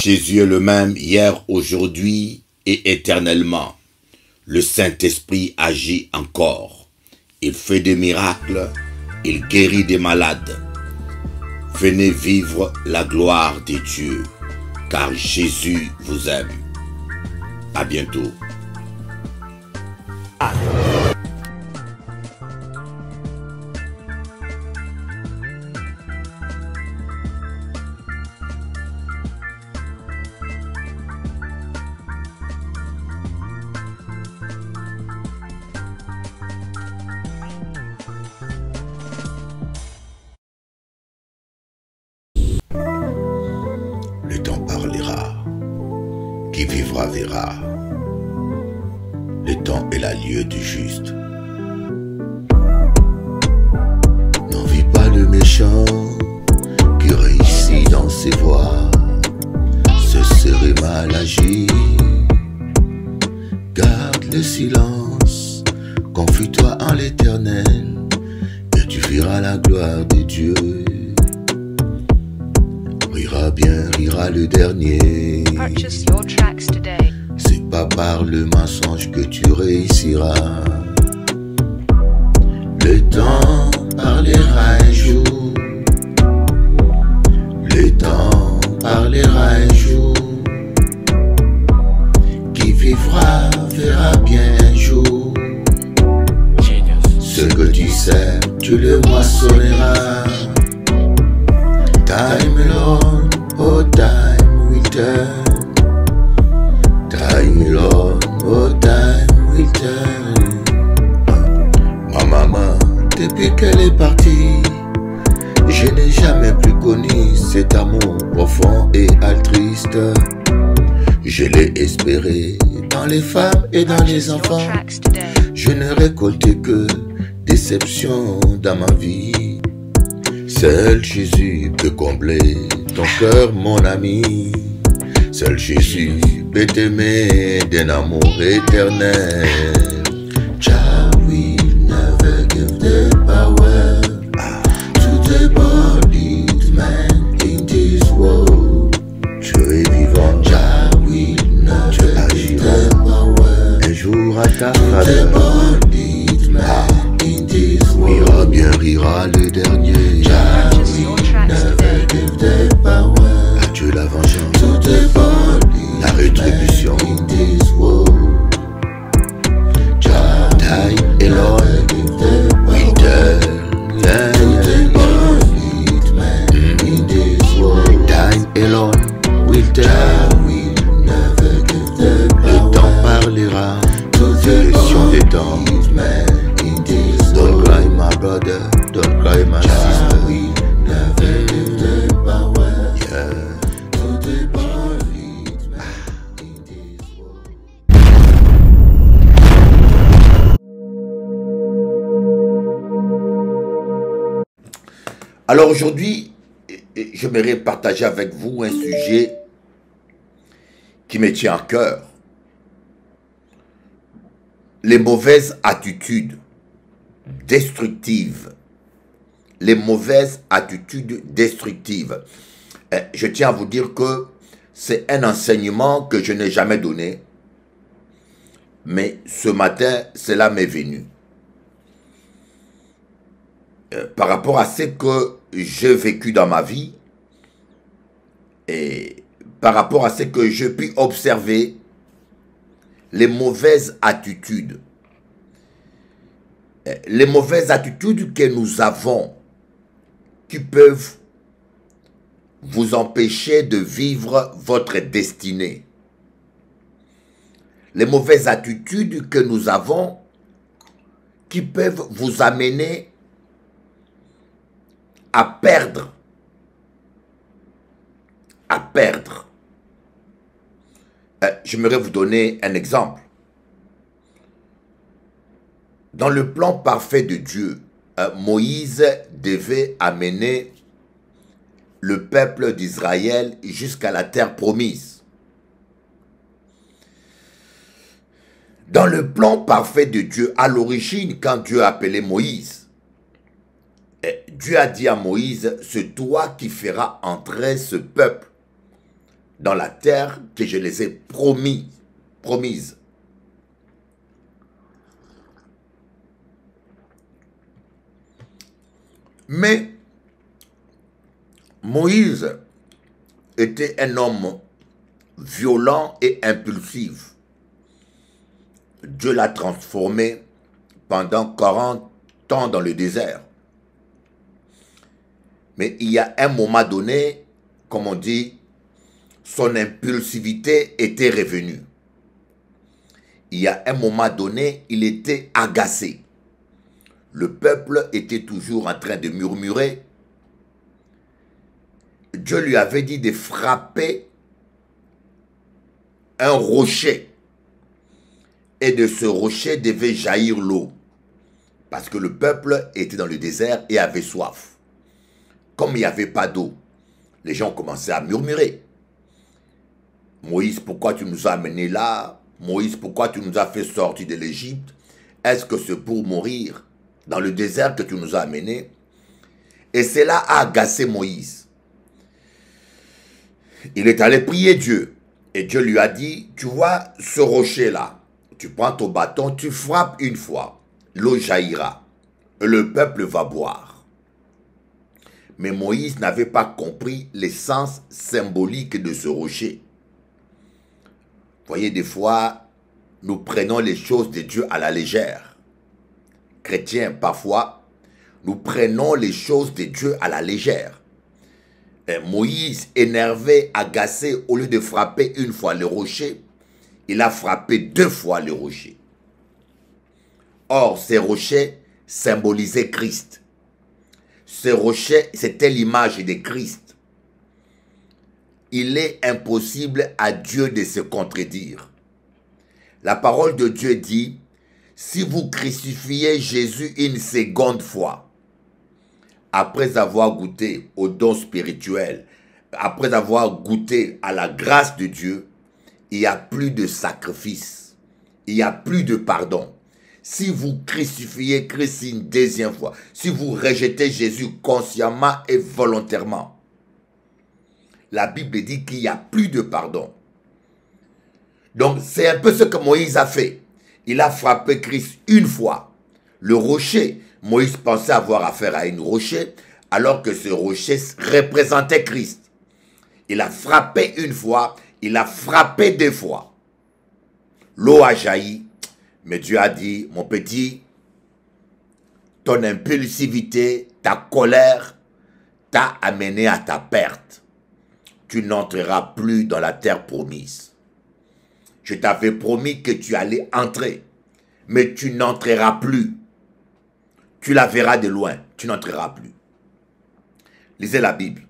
Jésus est le même hier, aujourd'hui et éternellement. Le Saint-Esprit agit encore. Il fait des miracles, il guérit des malades. Venez vivre la gloire de Dieu, car Jésus vous aime. À bientôt. Le temps parlera, qui vivra verra. Le temps est la lieue du juste. N'envie pas le méchant qui réussit dans ses voies. Ce serait mal agi. Garde le silence, confie-toi en l'Éternel, et tu verras la gloire de Dieu. Rira bien, rira le dernier. C'est pas par le mensonge que tu réussiras. Le temps parlera un jour. Le temps parlera un jour. Qui vivra verra bien un jour. Ce que tu sers, tu le moissonneras. Time alone, oh time will turn. Time alone, oh time will turn. Ma maman, depuis qu'elle est partie, je n'ai jamais plus connu cet amour profond et altruiste. Je l'ai espéré dans les femmes et dans les enfants. Je ne récoltais que déception dans ma vie. Seul Jésus peut combler ton cœur, mon ami. Seul Jésus peut t'aimer d'un amour éternel. Jah will never give the power to the body man in this world. Dieu est vivant. Jah will never give the power. Un jour à ta faveur. Rira bien, rira le dernier. À Dieu la vengeance, la rétribution. Time alone will turn. Time alone will turn. Le temps parlera, solution des temps. Don't cry my brother, don't cry my sister. Alors aujourd'hui, j'aimerais partager avec vous un sujet qui me tient à cœur. Les mauvaises attitudes destructives. Les mauvaises attitudes destructives. Je tiens à vous dire que c'est un enseignement que je n'ai jamais donné. Mais ce matin, cela m'est venu. Par rapport à ce que j'ai vécu dans ma vie et par rapport à ce que j'ai pu observer, les mauvaises attitudes. Les mauvaises attitudes que nous avons qui peuvent vous empêcher de vivre votre destinée. Les mauvaises attitudes que nous avons qui peuvent vous amener à perdre. J'aimerais vous donner un exemple. Dans le plan parfait de Dieu, Moïse devait amener le peuple d'Israël jusqu'à la terre promise. Dans le plan parfait de Dieu, à l'origine, quand Dieu a appelé Moïse, Dieu a dit à Moïse, c'est toi qui feras entrer ce peuple dans la terre que je les ai promise. Mais Moïse était un homme violent et impulsif. Dieu l'a transformé pendant 40 ans dans le désert. Mais il y a un moment donné, comme on dit, son impulsivité était revenue. Il y a un moment donné, il était agacé. Le peuple était toujours en train de murmurer. Dieu lui avait dit de frapper un rocher. Et de ce rocher devait jaillir l'eau. Parce que le peuple était dans le désert et avait soif. Comme il n'y avait pas d'eau, les gens commençaient à murmurer. Moïse, pourquoi tu nous as amenés là? Moïse, pourquoi tu nous as fait sortir de l'Égypte? Est-ce que c'est pour mourir dans le désert que tu nous as amenés? Et cela a agacé Moïse. Il est allé prier Dieu. Et Dieu lui a dit, tu vois ce rocher-là, tu prends ton bâton, tu frappes une fois, l'eau jaillira, et le peuple va boire. Mais Moïse n'avait pas compris l'essence symbolique de ce rocher. Vous voyez, des fois, nous prenons les choses de Dieu à la légère. Chrétiens, parfois, nous prenons les choses de Dieu à la légère. Et Moïse, énervé, agacé, au lieu de frapper une fois le rocher, il a frappé 2 fois le rocher. Or, ces rochers symbolisaient Christ. Ce rocher, c'était l'image de Christ. Il est impossible à Dieu de se contredire. La parole de Dieu dit, si vous crucifiez Jésus une seconde fois, après avoir goûté au don spirituel, après avoir goûté à la grâce de Dieu, il n'y a plus de sacrifice, il n'y a plus de pardon. Si vous crucifiez Christ une deuxième fois, si vous rejetez Jésus consciemment et volontairement, la Bible dit qu'il n'y a plus de pardon. Donc c'est un peu ce que Moïse a fait. Il a frappé Christ une fois. Le rocher, Moïse pensait avoir affaire à une rocher, alors que ce rocher représentait Christ. Il a frappé une fois, il a frappé 2 fois. L'eau a jailli, mais Dieu a dit, mon petit, ton impulsivité, ta colère t'a amené à ta perte. Tu n'entreras plus dans la terre promise. Je t'avais promis que tu allais entrer, mais tu n'entreras plus. Tu la verras de loin, tu n'entreras plus. Lisez la Bible.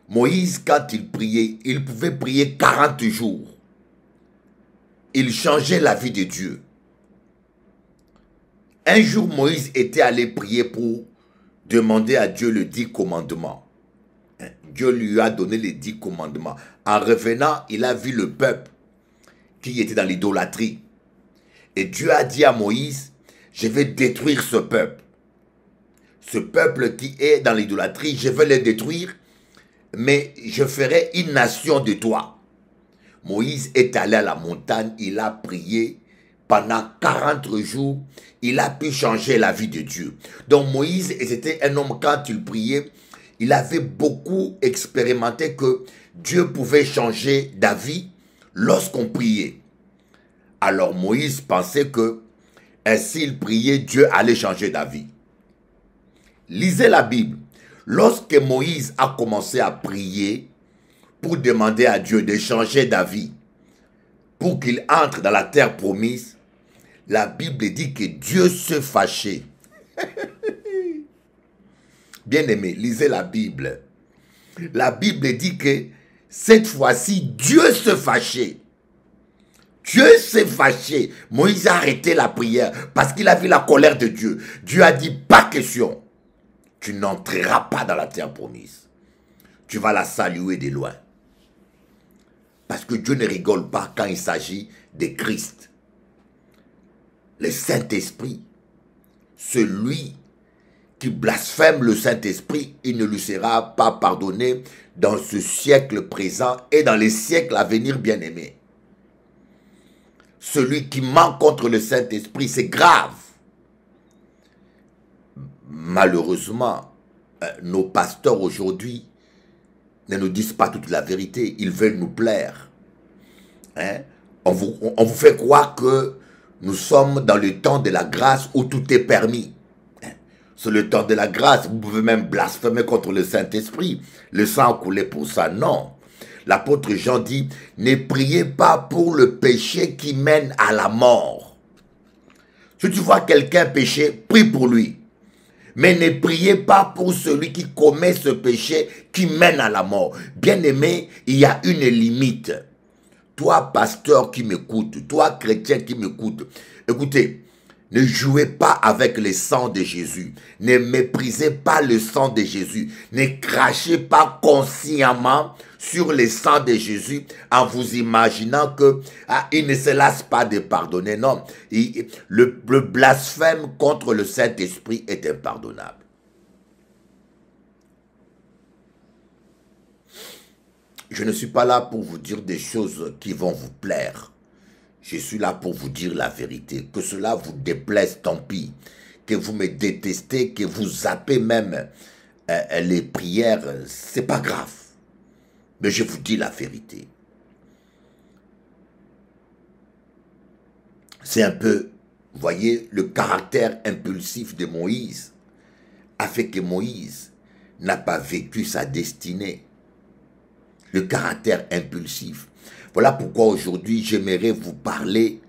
Moïse, quand il priait, il pouvait prier 40 jours. Il changeait la vie de Dieu. Un jour, Moïse était allé prier pour demander à Dieu le 10 commandements. Dieu lui a donné les 10 commandements. En revenant, il a vu le peuple qui était dans l'idolâtrie. Et Dieu a dit à Moïse, je vais détruire ce peuple. Ce peuple qui est dans l'idolâtrie, je vais le détruire, mais je ferai une nation de toi. Moïse est allé à la montagne, il a prié pendant 40 jours, il a pu changer la vie de Dieu. Donc Moïse, c'était un homme, quand il priait, il avait beaucoup expérimenté que Dieu pouvait changer d'avis lorsqu'on priait. Alors Moïse pensait que s'il priait, Dieu allait changer d'avis. Lisez la Bible. Lorsque Moïse a commencé à prier pour demander à Dieu de changer d'avis, pour qu'il entre dans la terre promise, la Bible dit que Dieu se fâchait. Bien-aimé, lisez la Bible. La Bible dit que cette fois-ci, Dieu se fâchait. Dieu s'est fâché. Moïse a arrêté la prière parce qu'il a vu la colère de Dieu. Dieu a dit, pas question. Tu n'entreras pas dans la terre promise. Tu vas la saluer de loin. Parce que Dieu ne rigole pas quand il s'agit de Christ. Le Saint-Esprit, celui qui blasphème le Saint-Esprit, il ne lui sera pas pardonné dans ce siècle présent et dans les siècles à venir, bien-aimés. Celui qui ment contre le Saint-Esprit, c'est grave. Malheureusement, nos pasteurs aujourd'hui ne nous disent pas toute la vérité. Ils veulent nous plaire. Hein? On vous fait croire que nous sommes dans le temps de la grâce où tout est permis. C'est le temps de la grâce. Vous pouvez même blasphémer contre le Saint-Esprit. Le sang a coulé pour ça. Non. L'apôtre Jean dit, ne priez pas pour le péché qui mène à la mort. Si tu vois quelqu'un pécher, prie pour lui. Mais ne priez pas pour celui qui commet ce péché qui mène à la mort. Bien-aimé, il y a une limite. Toi, pasteur qui m'écoute, toi, chrétien qui m'écoute, écoutez, ne jouez pas avec le sang de Jésus. Ne méprisez pas le sang de Jésus. Ne crachez pas consciemment sur le sang de Jésus en vous imaginant que il ne se lasse pas de pardonner. Non, le blasphème contre le Saint-Esprit est impardonnable. Je ne suis pas là pour vous dire des choses qui vont vous plaire. Je suis là pour vous dire la vérité. Que cela vous déplaise, tant pis. Que vous me détestez, que vous zappez même les prières, c'est pas grave. Mais je vous dis la vérité. C'est un peu, vous voyez, le caractère impulsif de Moïse a fait que Moïse n'a pas vécu sa destinée. Le caractère impulsif. Voilà pourquoi aujourd'hui, j'aimerais vous parler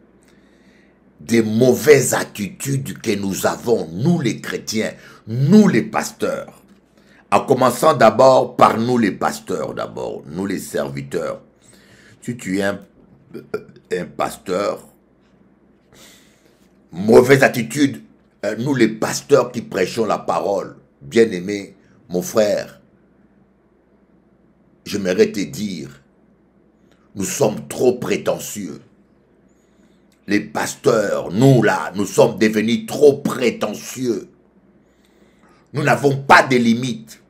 des mauvaises attitudes que nous avons, nous les chrétiens, nous les pasteurs. En commençant d'abord par nous les pasteurs, d'abord, nous les serviteurs. Si tu es un pasteur, mauvaise attitude, nous les pasteurs qui prêchons la parole, bien-aimé, mon frère, j'aimerais te dire, nous sommes trop prétentieux. Les pasteurs, nous là, nous sommes devenus trop prétentieux. Nous n'avons pas de limites.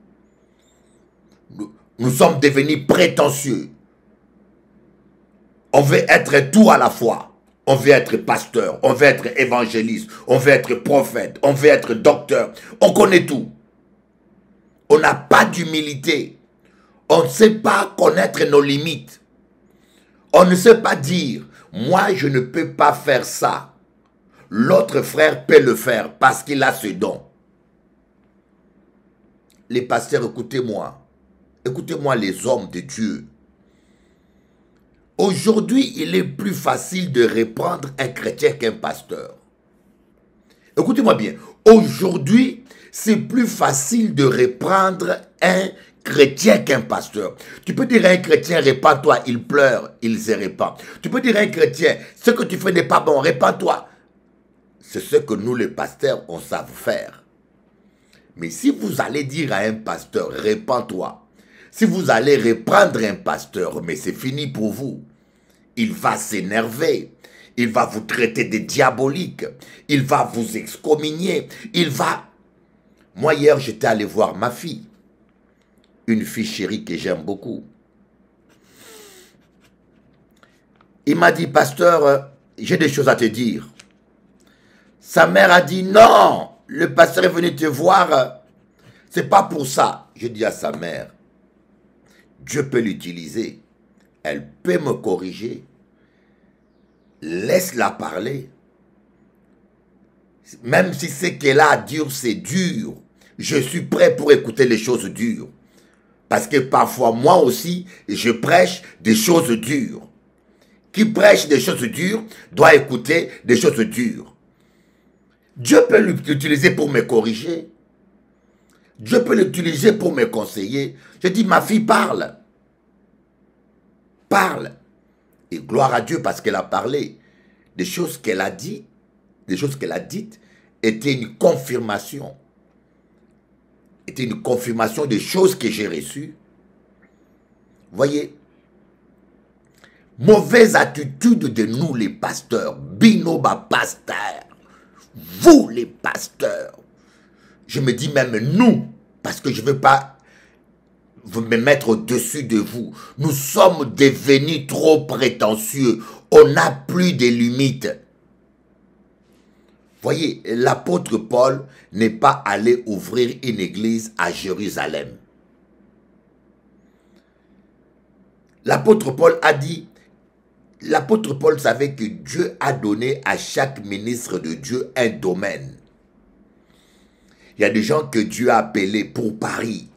Nous sommes devenus prétentieux. On veut être tout à la fois. On veut être pasteur, on veut être évangéliste, on veut être prophète, on veut être docteur. On connaît tout. On n'a pas d'humilité. On ne sait pas connaître nos limites. On ne sait pas dire, moi je ne peux pas faire ça. L'autre frère peut le faire parce qu'il a ce don. Les pasteurs, écoutez-moi. Écoutez-moi les hommes de Dieu. Aujourd'hui, il est plus facile de reprendre un chrétien qu'un pasteur. Écoutez-moi bien. Aujourd'hui, c'est plus facile de reprendre un chrétien qu'un pasteur. Tu peux dire à un chrétien, répands-toi, il pleure, il se répand. Tu peux dire à un chrétien, ce que tu fais n'est pas bon, répands-toi. C'est ce que nous les pasteurs, on sait faire. Mais si vous allez dire à un pasteur, répands-toi, si vous allez reprendre un pasteur, mais c'est fini pour vous, il va s'énerver, il va vous traiter de diabolique, il va vous excommunier, il va... Moi hier, j'étais allé voir ma fille, une fille chérie que j'aime beaucoup. Il m'a dit, pasteur, j'ai des choses à te dire. Sa mère a dit, non, le pasteur est venu te voir, c'est pas pour ça. Je dis à sa mère, Dieu peut l'utiliser, elle peut me corriger, laisse-la parler. Même si ce qu'elle a à dire, c'est dur, je suis prêt pour écouter les choses dures. Parce que parfois, moi aussi, je prêche des choses dures. Qui prêche des choses dures doit écouter des choses dures. Dieu peut l'utiliser pour me corriger. Dieu peut l'utiliser pour me conseiller. Je dis, ma fille, parle. Parle. Et gloire à Dieu parce qu'elle a parlé. Des choses qu'elle a dit, des choses qu'elle a dites, étaient une confirmation. Était une confirmation des choses que j'ai reçues. Voyez, mauvaise attitude de nous les pasteurs, binoba pasteur, vous les pasteurs. Je me dis même nous, parce que je ne veux pas vous me mettre au-dessus de vous. Nous sommes devenus trop prétentieux. On n'a plus de limites. Voyez, l'apôtre Paul n'est pas allé ouvrir une église à Jérusalem. L'apôtre Paul a dit, l'apôtre Paul savait que Dieu a donné à chaque ministre de Dieu un domaine. Il y a des gens que Dieu a appelés pour Paris.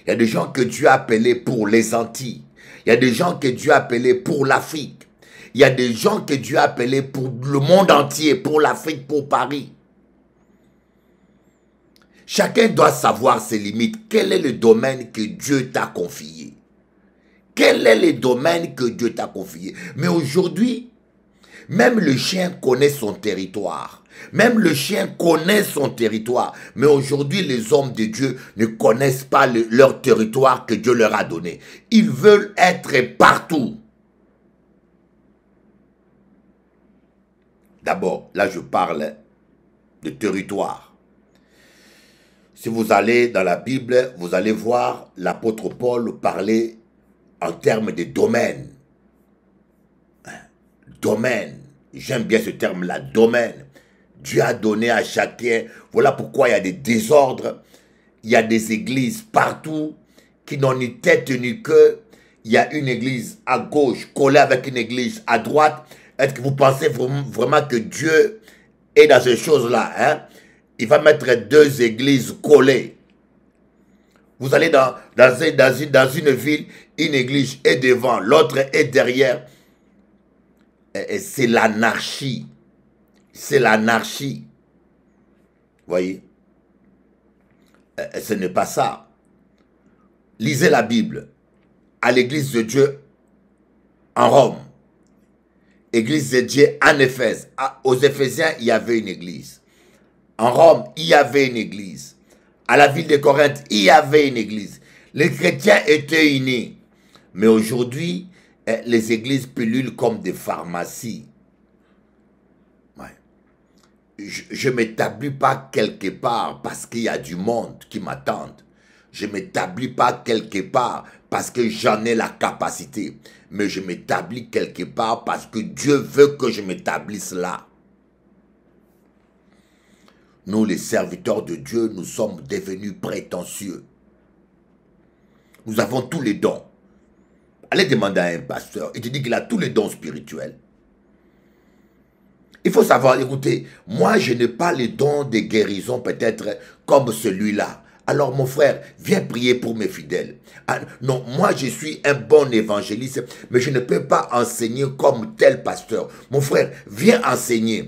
Il y a des gens que Dieu a appelés pour les Antilles. Il y a des gens que Dieu a appelés pour l'Afrique. Il y a des gens que Dieu a appelés pour le monde entier, pour l'Afrique, pour Paris. Chacun doit savoir ses limites. Quel est le domaine que Dieu t'a confié? Quel est le domaine que Dieu t'a confié? Mais aujourd'hui, même le chien connaît son territoire. Même le chien connaît son territoire. Mais aujourd'hui, les hommes de Dieu ne connaissent pas leur territoire que Dieu leur a donné. Ils veulent être partout. D'abord, là je parle de territoire. Si vous allez dans la Bible, vous allez voir l'apôtre Paul parler en termes de domaine. Domaine. J'aime bien ce terme-là, domaine. Dieu a donné à chacun. Voilà pourquoi il y a des désordres. Il y a des églises partout qui n'ont ni tête ni queue. Il y a une église à gauche collée avec une église à droite. Est-ce que vous pensez vraiment que Dieu est dans ces choses-là, hein? Il va mettre deux églises collées. Vous allez dans une ville, une église est devant, l'autre est derrière. C'est l'anarchie. C'est l'anarchie. Voyez? Ce n'est pas ça. Lisez la Bible. À l'église de Dieu en Rome. Église de Dieu en Éphèse. Aux Éphésiens, il y avait une église. En Rome, il y avait une église. À la ville de Corinthe, il y avait une église. Les chrétiens étaient unis. Mais aujourd'hui, les églises pullulent comme des pharmacies. Ouais. Je ne m'établis pas quelque part parce qu'il y a du monde qui m'attend. Je ne m'établis pas quelque part parce que j'en ai la capacité. Mais je m'établis quelque part parce que Dieu veut que je m'établisse là. Nous, les serviteurs de Dieu, nous sommes devenus prétentieux. Nous avons tous les dons. Allez demander à un pasteur, il te dit qu'il a tous les dons spirituels. Il faut savoir, écoutez, moi je n'ai pas les dons de guérison peut-être comme celui-là. Alors mon frère, viens prier pour mes fidèles. Ah, non, moi je suis un bon évangéliste, mais je ne peux pas enseigner comme tel pasteur. Mon frère, viens enseigner.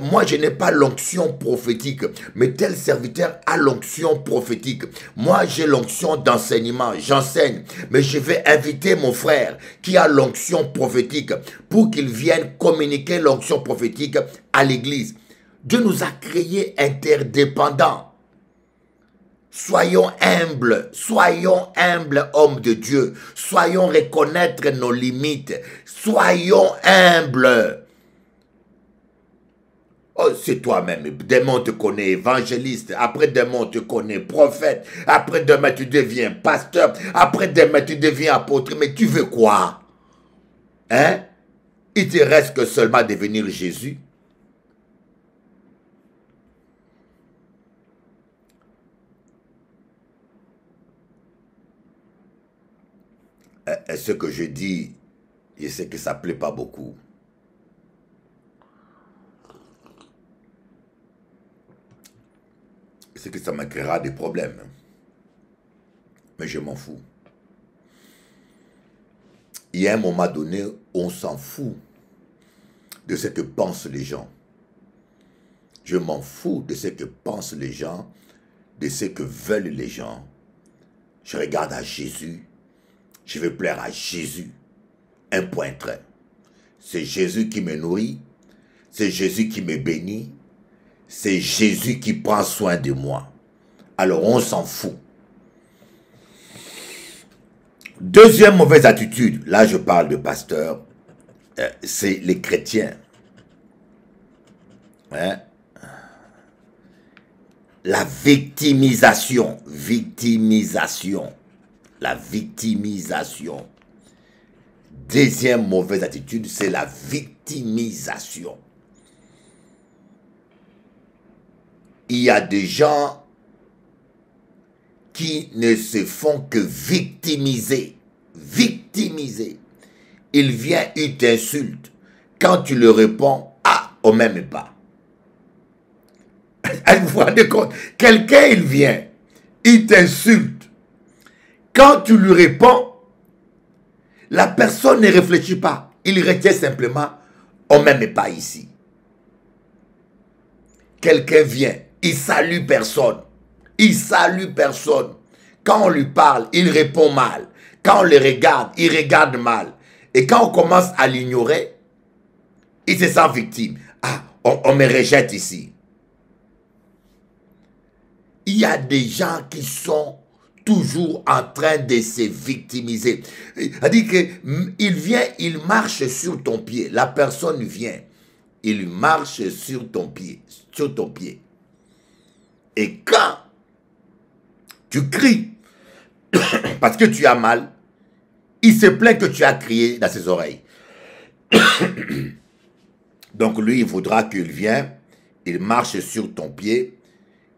Moi je n'ai pas l'onction prophétique, mais tel serviteur a l'onction prophétique. Moi j'ai l'onction d'enseignement, j'enseigne. Mais je vais inviter mon frère qui a l'onction prophétique pour qu'il vienne communiquer l'onction prophétique à l'église. Dieu nous a créés interdépendants. Soyons humbles, hommes de Dieu. Soyons reconnaître nos limites. Soyons humbles. Oh, c'est toi-même. Demain, on te connaît évangéliste. Après, demain, on te connaît prophète. Après, demain, tu deviens pasteur. Après, demain, tu deviens apôtre. Mais tu veux quoi? Hein? Il te reste que seulement devenir Jésus. Ce que je dis, je sais que ça ne plaît pas beaucoup. C'est que ça me créera des problèmes. Mais je m'en fous. Il y a un moment donné, on s'en fout de ce que pensent les gens. Je m'en fous de ce que pensent les gens, de ce que veulent les gens. Je regarde à Jésus. Je veux plaire à Jésus. Un point trait. C'est Jésus qui me nourrit. C'est Jésus qui me bénit. C'est Jésus qui prend soin de moi. Alors on s'en fout. Deuxième mauvaise attitude, là je parle de pasteur, c'est les chrétiens. Hein? la victimisation. Victimisation. La victimisation. Deuxième mauvaise attitude, c'est la victimisation. Il y a des gens qui ne se font que victimiser. Victimiser. Il vient, il t'insulte. Quand tu le réponds, ah, on m'aime pas. Vous vous rendez compte? Quelqu'un, il vient, il t'insulte. Quand tu lui réponds, la personne ne réfléchit pas. Il retient simplement, on ne m'aime pas ici. Quelqu'un vient, il salue personne. Il salue personne. Quand on lui parle, il répond mal. Quand on le regarde, il regarde mal. Et quand on commence à l'ignorer, il se sent victime. Ah, on me rejette ici. Il y a des gens qui sont toujours en train de se victimiser. C'est-à-dire qu'il vient, il marche sur ton pied. La personne vient, il marche sur ton pied. Sur ton pied. Et quand tu cries parce que tu as mal, il se plaint que tu as crié dans ses oreilles. Donc lui, il voudra qu'il vienne, il marche sur ton pied,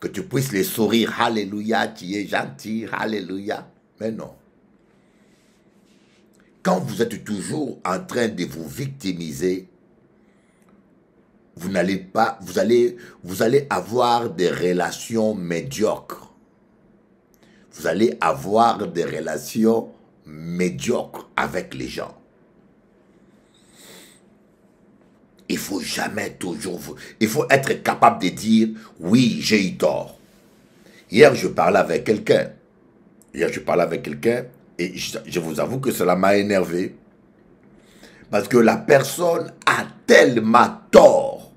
que tu puisses les sourire. Alléluia, tu es gentil, alléluia. Mais non. Quand vous êtes toujours en train de vous victimiser, vous n'allez pas, vous allez avoir des relations médiocres. Vous allez avoir des relations médiocres avec les gens. Il faut jamais toujours... Il faut être capable de dire, oui, j'ai eu tort. Hier, je parlais avec quelqu'un. Et je vous avoue que cela m'a énervé. Parce que la personne a tellement tort.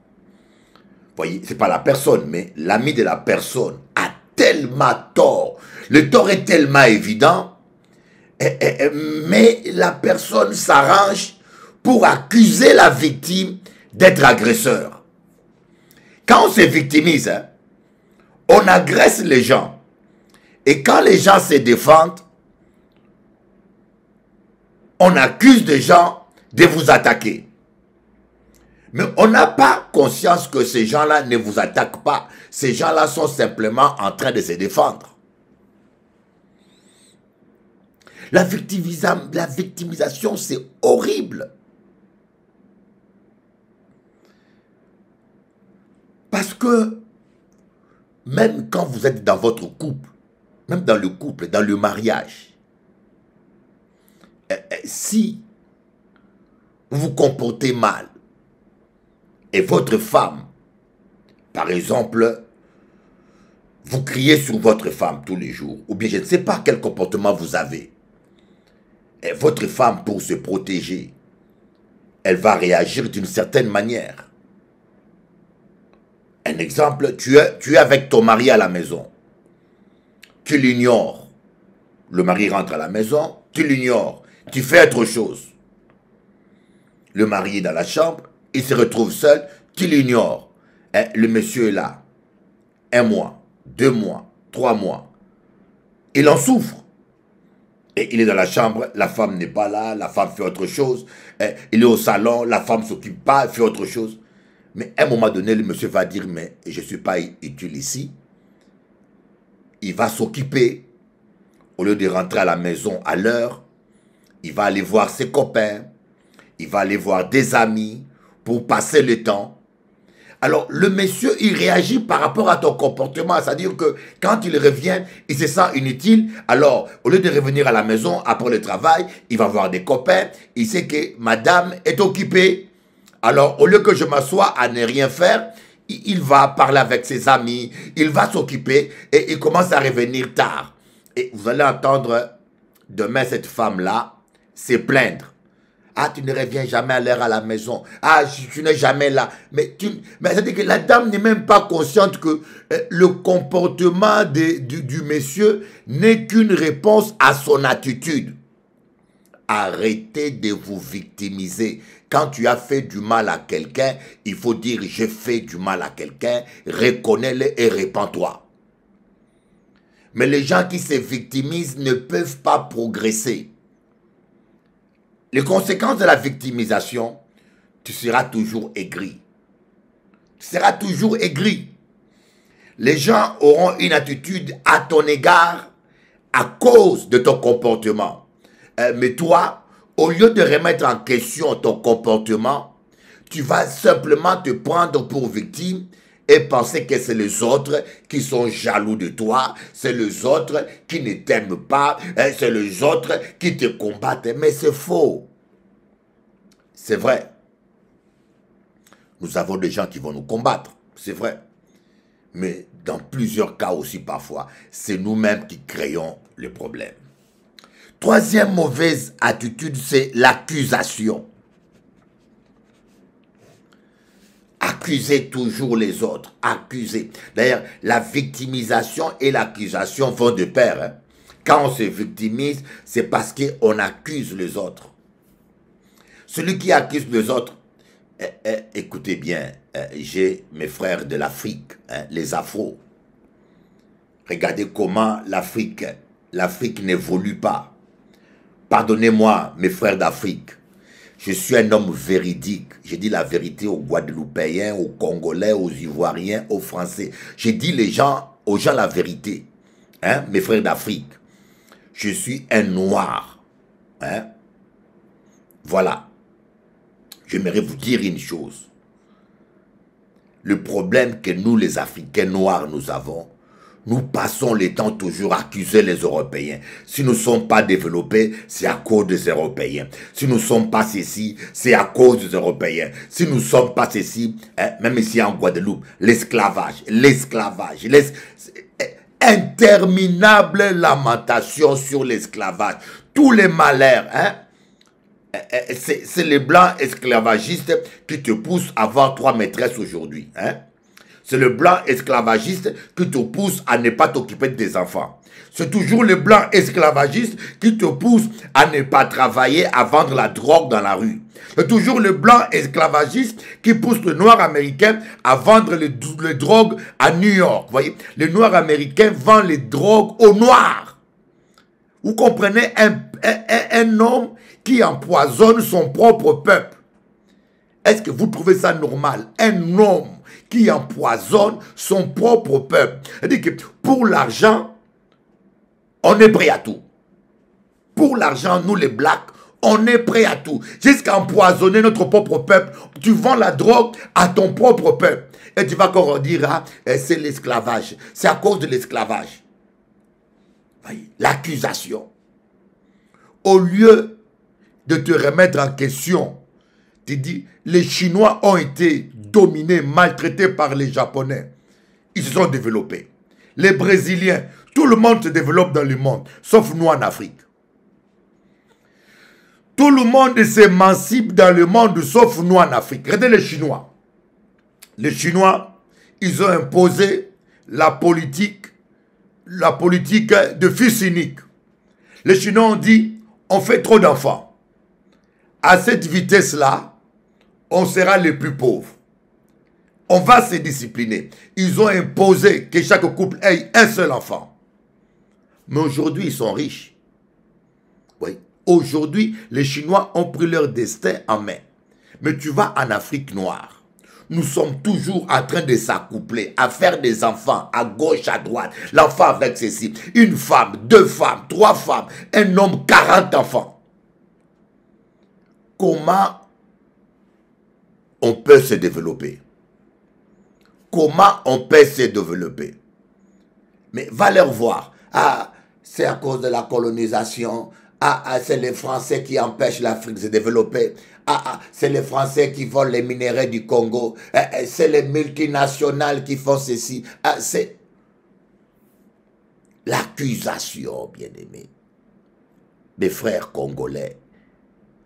Vous voyez, ce n'est pas la personne, mais l'ami de la personne a tellement tort. Le tort est tellement évident, mais la personne s'arrange pour accuser la victime d'être agresseur. Quand on se victimise, hein, on agresse les gens. Et quand les gens se défendent, on accuse des gens de vous attaquer. Mais on n'a pas conscience que ces gens-là ne vous attaquent pas. Ces gens-là sont simplement en train de se défendre. La victimisation, c'est horrible. Parce que même quand vous êtes dans votre couple, même dans le couple, dans le mariage, si vous vous comportez mal et votre femme, par exemple, vous criez sur votre femme tous les jours, ou bien je ne sais pas quel comportement vous avez, et votre femme, pour se protéger, elle va réagir d'une certaine manière. Un exemple, tu es avec ton mari à la maison. Tu l'ignores. Le mari rentre à la maison, tu l'ignores. Tu fais autre chose. Le mari est dans la chambre, il se retrouve seul, tu l'ignores. Le monsieur est là. 1 mois, 2 mois, 3 mois. Il en souffre. Et il est dans la chambre, la femme n'est pas là, la femme fait autre chose. Il est au salon, la femme ne s'occupe pas, elle fait autre chose. Mais à un moment donné, le monsieur va dire, mais je ne suis pas utile ici. Il va s'occuper, au lieu de rentrer à la maison à l'heure, il va aller voir ses copains, il va aller voir des amis pour passer le temps. Alors, le monsieur, il réagit par rapport à ton comportement. C'est-à-dire que quand il revient, il se sent inutile. Alors, au lieu de revenir à la maison après le travail, il va voir des copains. Il sait que madame est occupée. Alors, au lieu que je m'assoie à ne rien faire, il va parler avec ses amis, il va s'occuper et il commence à revenir tard. Et vous allez entendre demain cette femme-là se plaindre. Ah, tu ne reviens jamais à l'heure à la maison. Ah, tu n'es jamais là. Mais c'est-à-dire que la dame n'est même pas consciente que le comportement du monsieur n'est qu'une réponse à son attitude. Arrêtez de vous victimiser. Quand tu as fait du mal à quelqu'un, il faut dire j'ai fait du mal à quelqu'un, reconnais-le et répands-toi. Mais les gens qui se victimisent ne peuvent pas progresser. Les conséquences de la victimisation, tu seras toujours aigri. Tu seras toujours aigri. Les gens auront une attitude à ton égard à cause de ton comportement. Mais toi, au lieu de remettre en question ton comportement, tu vas simplement te prendre pour victime et penser que c'est les autres qui sont jaloux de toi, c'est les autres qui ne t'aiment pas, c'est les autres qui te combattent. Mais c'est faux. C'est vrai. Nous avons des gens qui vont nous combattre, c'est vrai. Mais dans plusieurs cas aussi parfois, c'est nous-mêmes qui créons les problèmes. Troisième mauvaise attitude, c'est l'accusation. Accuser toujours les autres, accuser. D'ailleurs, la victimisation et l'accusation vont de pair. Hein. Quand on se victimise, c'est parce qu'on accuse les autres. Celui qui accuse les autres, écoutez bien, j'ai mes frères de l'Afrique, hein, les Afros. Regardez comment l'Afrique n'évolue pas. Pardonnez-moi, mes frères d'Afrique. Je suis un homme véridique. J'ai dit la vérité aux Guadeloupéens, aux Congolais, aux Ivoiriens, aux Français. J'ai dit aux gens la vérité. Hein, mes frères d'Afrique. Je suis un noir. Hein. Voilà. J'aimerais vous dire une chose. Le problème que nous, les Africains noirs, nous avons, nous passons le temps toujours à accuser les Européens. Si nous ne sommes pas développés, c'est à cause des Européens. Si nous ne sommes pas ceci, c'est à cause des Européens. Si nous ne sommes pas ceci, hein, même ici en Guadeloupe, l'esclavage, interminable lamentation sur l'esclavage. Tous les malheurs, hein, c'est les blancs esclavagistes qui te poussent à avoir 3 maîtresses aujourd'hui, hein. C'est le blanc esclavagiste qui te pousse à ne pas t'occuper des enfants. C'est toujours le blanc esclavagiste qui te pousse à ne pas travailler, à vendre la drogue dans la rue. C'est toujours le blanc esclavagiste qui pousse le noir américain à vendre les drogues à New York. Vous voyez, le noir américain vend les drogues aux noirs. Vous comprenez, un homme qui empoisonne son propre peuple. Est-ce que vous trouvez ça normal? Un homme qui empoisonne son propre peuple. C'est-à-dire que pour l'argent, on est prêt à tout. Pour l'argent, nous les blacks, on est prêt à tout. Jusqu'à empoisonner notre propre peuple. Tu vends la drogue à ton propre peuple. Et tu vas encore dire, ah, c'est l'esclavage. C'est à cause de l'esclavage. L'accusation. Au lieu de te remettre en question, tu dis, les Chinois ont été dominés, maltraités par les Japonais. Ils se sont développés. Les Brésiliens, tout le monde se développe dans le monde, sauf nous en Afrique. Tout le monde s'émancipe dans le monde, sauf nous en Afrique. Regardez les Chinois. Les Chinois, ils ont imposé la politique de fils unique. Les Chinois ont dit, on fait trop d'enfants. À cette vitesse-là, on sera les plus pauvres. On va se discipliner. Ils ont imposé que chaque couple ait un seul enfant. Mais aujourd'hui, ils sont riches. Oui. Aujourd'hui, les Chinois ont pris leur destin en main. Mais tu vas en Afrique noire. Nous sommes toujours en train de s'accoupler, à faire des enfants à gauche, à droite. L'enfant avec ceci. Une femme, 2 femmes, 3 femmes. Un homme, 40 enfants. Comment on peut se développer? Comment on peut se développer? Mais va leur voir. Ah, c'est à cause de la colonisation. Ah, c'est les Français qui empêchent l'Afrique de se développer. Ah, c'est les Français qui volent les minéraux du Congo. C'est les multinationales qui font ceci. Ah, c'est l'accusation, bien-aimés. Mes frères congolais,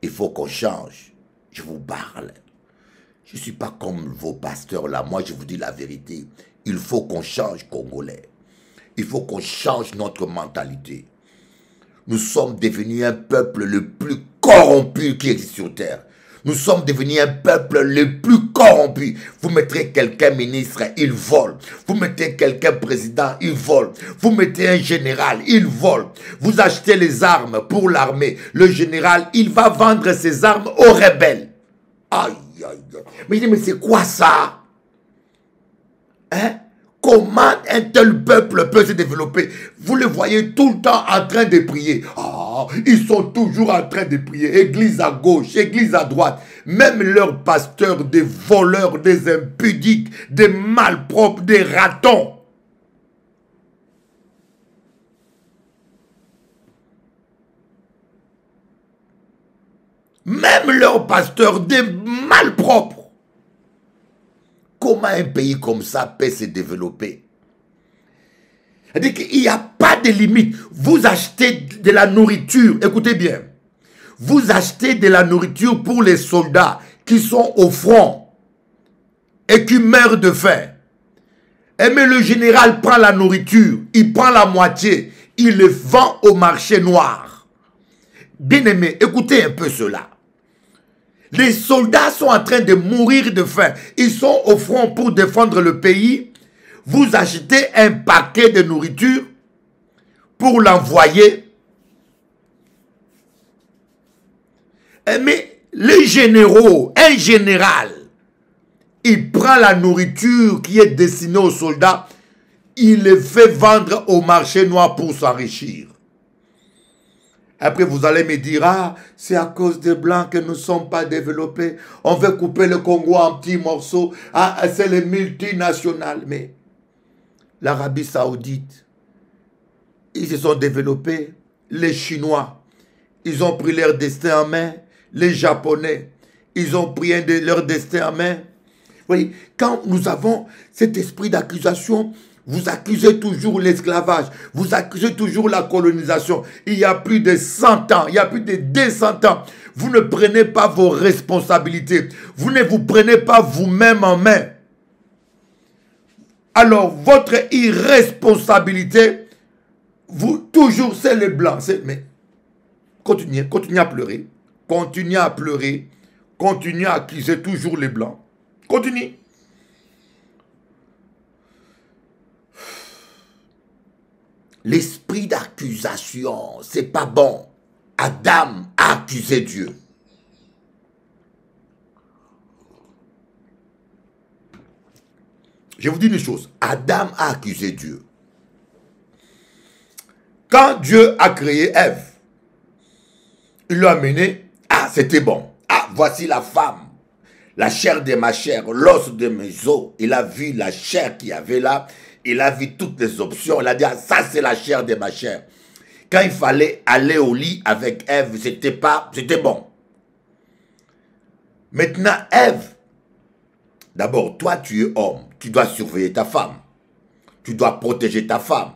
il faut qu'on change. Je vous parle. Je ne suis pas comme vos pasteurs là. Moi, je vous dis la vérité. Il faut qu'on change, Congolais. Il faut qu'on change notre mentalité. Nous sommes devenus un peuple le plus corrompu qui existe sur terre. Nous sommes devenus un peuple le plus corrompu. Vous mettrez quelqu'un ministre, il vole. Vous mettez quelqu'un président, il vole. Vous mettez un général, il vole. Vous achetez les armes pour l'armée. Le général, il va vendre ses armes aux rebelles. Aïe, aïe, aïe. Mais c'est quoi ça? Hein? Comment un tel peuple peut se développer? Vous le voyez tout le temps en train de prier. Ah, ils sont toujours en train de prier. Église à gauche, église à droite. Même leurs pasteurs, des voleurs, des impudiques, des malpropres, des ratons. Même leurs pasteurs, des malpropres. Comment un pays comme ça peut se développer? C'est-à-dire qu'il n'y a pas de limite. Vous achetez de la nourriture, écoutez bien. Vous achetez de la nourriture pour les soldats qui sont au front et qui meurent de faim. Mais le général prend la nourriture, il prend la moitié, il le vend au marché noir. Bien aimé, écoutez un peu cela. Les soldats sont en train de mourir de faim. Ils sont au front pour défendre le pays. Vous achetez un paquet de nourriture pour l'envoyer. Mais les généraux, un général, il prend la nourriture qui est destinée aux soldats, il les fait vendre au marché noir pour s'enrichir. Après, vous allez me dire, ah, c'est à cause des Blancs que nous ne sommes pas développés. On veut couper le Congo en petits morceaux. Ah, c'est les multinationales. Mais l'Arabie Saoudite, ils se sont développés. Les Chinois, ils ont pris leur destin en main. Les Japonais, ils ont pris leur destin en main. Vous voyez, quand nous avons cet esprit d'accusation, vous accusez toujours l'esclavage, vous accusez toujours la colonisation. Il y a plus de 100 ans, il y a plus de 200 ans. Vous ne prenez pas vos responsabilités. Vous ne vous prenez pas vous-même en main. Alors, votre irresponsabilité, vous, toujours, c'est les Blancs. Mais continuez à pleurer. Continuez à pleurer. Continuez à accuser toujours les Blancs. Continuez. L'esprit d'accusation, c'est pas bon. Adam a accusé Dieu. Je vous dis une chose. Adam a accusé Dieu. Quand Dieu a créé Ève, il l'a amené. Ah, c'était bon. Ah, voici la femme. La chair de ma chair, l'os de mes os. Il a vu la chair qu'il y avait là. Il a vu toutes les options. Il a dit, ah, ça c'est la chair de ma chair. Quand il fallait aller au lit avec Ève, c'était bon. Maintenant, Ève, d'abord, toi tu es homme. Tu dois surveiller ta femme. Tu dois protéger ta femme.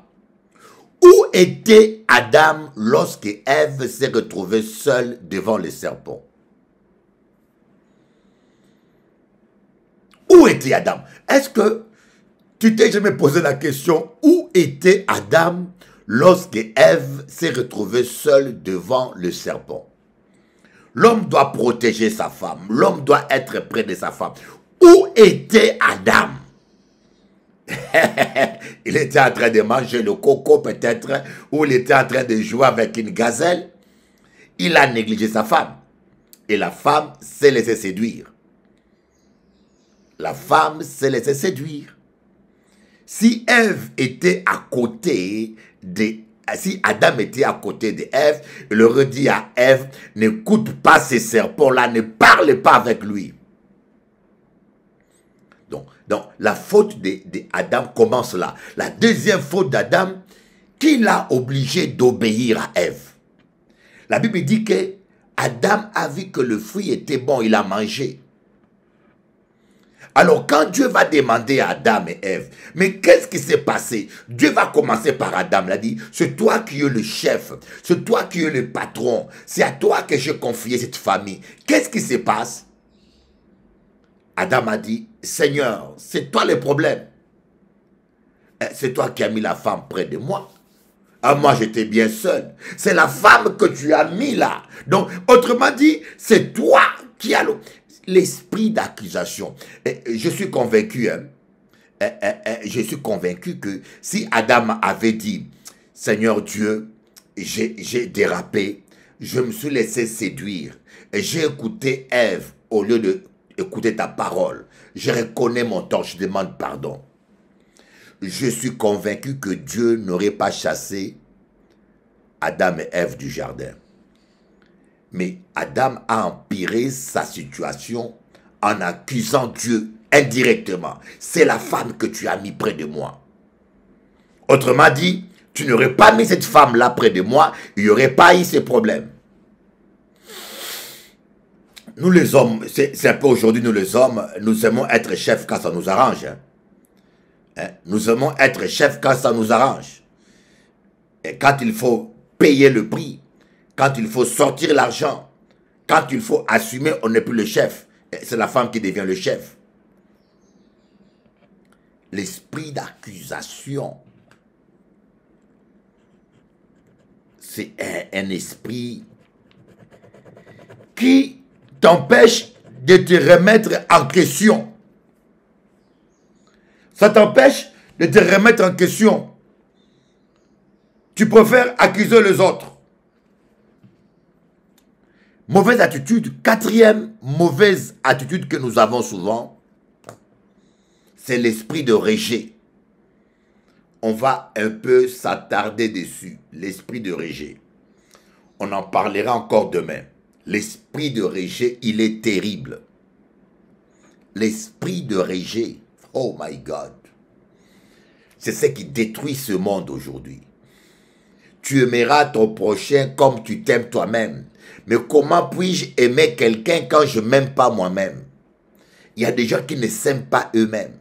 Où était Adam lorsque Ève s'est retrouvée seule devant le serpent? Où était Adam? Est-ce que tu t'es jamais posé la question, où était Adam lorsque Ève s'est retrouvée seule devant le serpent? L'homme doit protéger sa femme. L'homme doit être près de sa femme. Où était Adam? Il était en train de manger le coco peut-être, ou il était en train de jouer avec une gazelle. Il a négligé sa femme. Et la femme s'est laissée séduire. La femme s'est laissée séduire. Si Ève était à côté de... Si Adam était à côté d'Ève, il aurait dit à Ève, n'écoute pas ces serpents-là, ne parle pas avec lui. Donc la faute d'Adam commence là. La deuxième faute d'Adam, qui l'a obligé d'obéir à Ève. La Bible dit que Adam a vu que le fruit était bon, il a mangé. Alors quand Dieu va demander à Adam et Ève, mais qu'est-ce qui s'est passé? Dieu va commencer par Adam, il a dit, c'est toi qui es le chef, c'est toi qui es le patron, c'est à toi que j'ai confié cette famille. Qu'est-ce qui se passe? Adam a dit, Seigneur, c'est toi le problème. C'est toi qui as mis la femme près de moi. Ah, moi, j'étais bien seul. C'est la femme que tu as mis là. Donc, autrement dit, c'est toi qui a l'esprit d'accusation. Je suis convaincu, hein, je suis convaincu que si Adam avait dit, Seigneur Dieu, j'ai dérapé, je me suis laissé séduire, et j'ai écouté Ève au lieu d'écouter ta parole, je reconnais mon tort, je demande pardon. Je suis convaincu que Dieu n'aurait pas chassé Adam et Ève du jardin. Mais Adam a empiré sa situation en accusant Dieu indirectement. C'est la femme que tu as mis près de moi. Autrement dit, tu n'aurais pas mis cette femme-là près de moi, il n'y aurait pas eu ces problèmes. Nous les hommes, c'est un peu aujourd'hui, nous les hommes, nous aimons être chefs quand ça nous arrange. Nous aimons être chefs quand ça nous arrange. Et quand il faut payer le prix, quand il faut sortir l'argent, quand il faut assumer, on n'est plus le chef. C'est la femme qui devient le chef. L'esprit d'accusation, c'est un esprit qui t'empêche de te remettre en question. Ça t'empêche de te remettre en question. Tu préfères accuser les autres. Mauvaise attitude. Quatrième mauvaise attitude que nous avons souvent, c'est l'esprit de rejet. On va un peu s'attarder dessus. L'esprit de rejet. On en parlera encore demain. L'esprit de rejet, il est terrible. L'esprit de rejet, oh my God. C'est ce qui détruit ce monde aujourd'hui. Tu aimeras ton prochain comme tu t'aimes toi-même. Mais comment puis-je aimer quelqu'un quand je ne m'aime pas moi-même? Il y a des gens qui ne s'aiment pas eux-mêmes.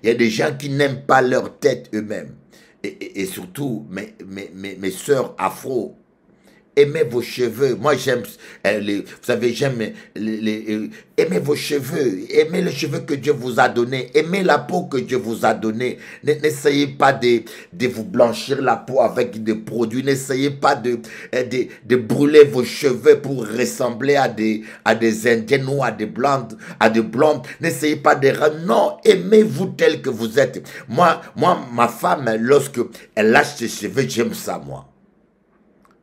Il y a des gens qui n'aiment pas leur tête eux-mêmes. Et surtout, mes sœurs afro, aimez vos cheveux. Moi, j'aime, vous savez, j'aime, aimez vos cheveux. Aimez les cheveux que Dieu vous a donnés. Aimez la peau que Dieu vous a donnée. N'essayez pas de vous blanchir la peau avec des produits. N'essayez pas de brûler vos cheveux pour ressembler à des Indiennes ou à des blondes. N'essayez pas de... Non, aimez-vous tel que vous êtes. Moi, ma femme, lorsque elle lâche ses cheveux, j'aime ça, moi.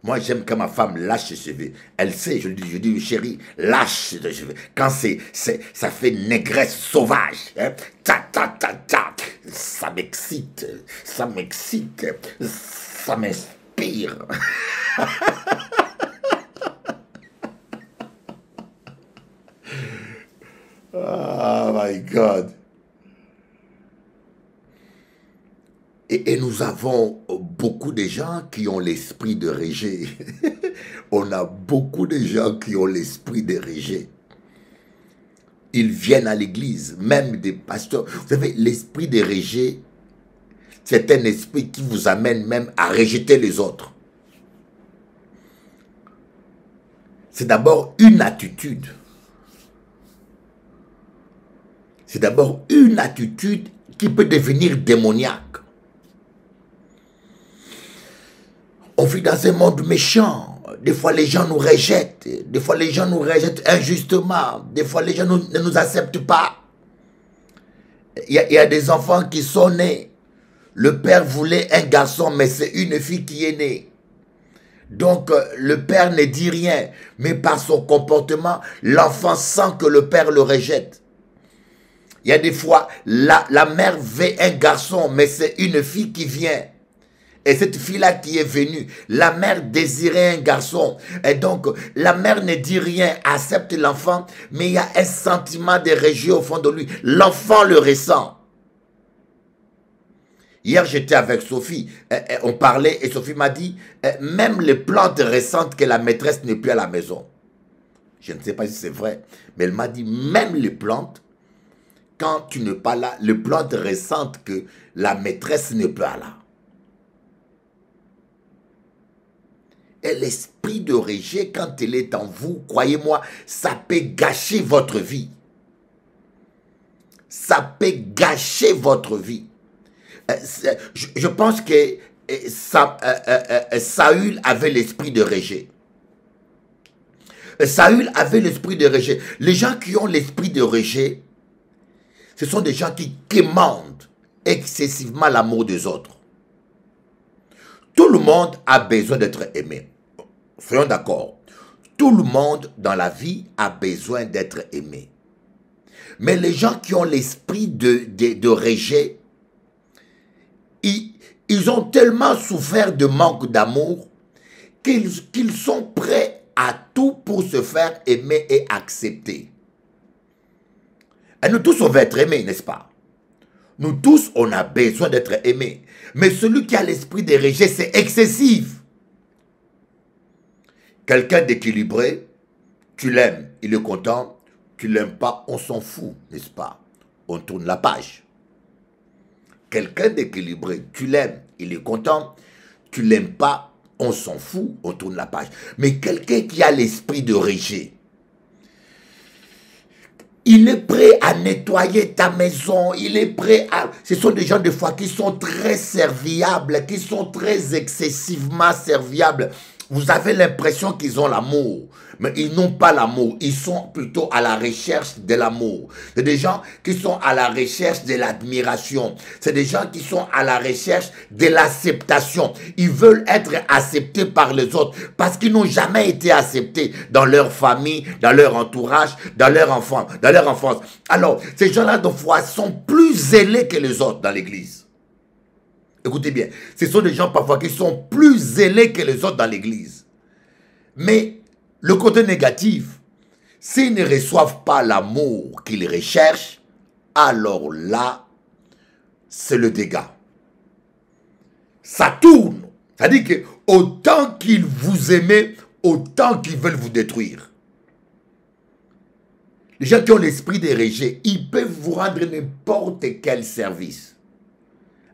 Moi, j'aime quand ma femme lâche ses cheveux. Elle sait, je dis, chérie, lâche ses cheveux. Quand ça fait négresse sauvage. Hein? Ça m'excite, ça m'inspire. Oh my God. Et nous avons beaucoup de gens qui ont l'esprit de rejet. On a beaucoup de gens qui ont l'esprit de rejet. Ils viennent à l'église, même des pasteurs. Vous savez, l'esprit de rejet, c'est un esprit qui vous amène même à rejeter les autres. C'est d'abord une attitude. C'est d'abord une attitude qui peut devenir démoniaque. On vit dans un monde méchant. Des fois, les gens nous rejettent. Des fois, les gens nous rejettent injustement. Des fois, les gens ne nous acceptent pas. Il y a des enfants qui sont nés. Le père voulait un garçon, mais c'est une fille qui est née. Donc, le père ne dit rien. Mais par son comportement, l'enfant sent que le père le rejette. Il y a des fois, la mère veut un garçon, mais c'est une fille qui vient. Et cette fille-là qui est venue, la mère désirait un garçon. Et donc, la mère ne dit rien, accepte l'enfant, mais il y a un sentiment de rejet au fond de lui. L'enfant le ressent. Hier, j'étais avec Sophie, on parlait et Sophie m'a dit, même les plantes ressentent que la maîtresse n'est plus à la maison. Je ne sais pas si c'est vrai, mais elle m'a dit, même les plantes, quand tu n'es pas là, les plantes ressentent que la maîtresse n'est pas là. Et l'esprit de rejet, quand il est en vous, croyez-moi, ça peut gâcher votre vie. Ça peut gâcher votre vie. Je pense que Saül avait l'esprit de rejet. Saül avait l'esprit de rejet. Les gens qui ont l'esprit de rejet, ce sont des gens qui quémandent excessivement l'amour des autres. Tout le monde a besoin d'être aimé. Soyons d'accord. Tout le monde dans la vie a besoin d'être aimé. Mais les gens qui ont l'esprit de rejet, ils ont tellement souffert de manque d'amour qu'ils sont prêts à tout pour se faire aimer et accepter. Et nous tous, on veut être aimés, n'est-ce pas? Nous tous, on a besoin d'être aimés. Mais celui qui a l'esprit de rejet, c'est excessif. Quelqu'un d'équilibré, tu l'aimes, il est content. Tu l'aimes pas, on s'en fout, n'est-ce pas? On tourne la page. Quelqu'un d'équilibré, tu l'aimes, il est content. Tu l'aimes pas, on s'en fout, on tourne la page. Mais quelqu'un qui a l'esprit de rejet, il est prêt à nettoyer ta maison, il est prêt à... Ce sont des gens, des fois, qui sont très serviables, qui sont très excessivement serviables. Vous avez l'impression qu'ils ont l'amour, mais ils n'ont pas l'amour. Ils sont plutôt à la recherche de l'amour. C'est des gens qui sont à la recherche de l'admiration. C'est des gens qui sont à la recherche de l'acceptation. Ils veulent être acceptés par les autres parce qu'ils n'ont jamais été acceptés dans leur famille, dans leur entourage, dans leur enfance. Alors, ces gens-là, de fois, sont plus zélés que les autres dans l'église. Écoutez bien, ce sont des gens parfois qui sont plus zélés que les autres dans l'église. Mais le côté négatif, s'ils ne reçoivent pas l'amour qu'ils recherchent, alors là, c'est le dégât. Ça tourne. C'est-à-dire que autant qu'ils vous aiment, autant qu'ils veulent vous détruire. Les gens qui ont l'esprit de rejet, ils peuvent vous rendre n'importe quel service,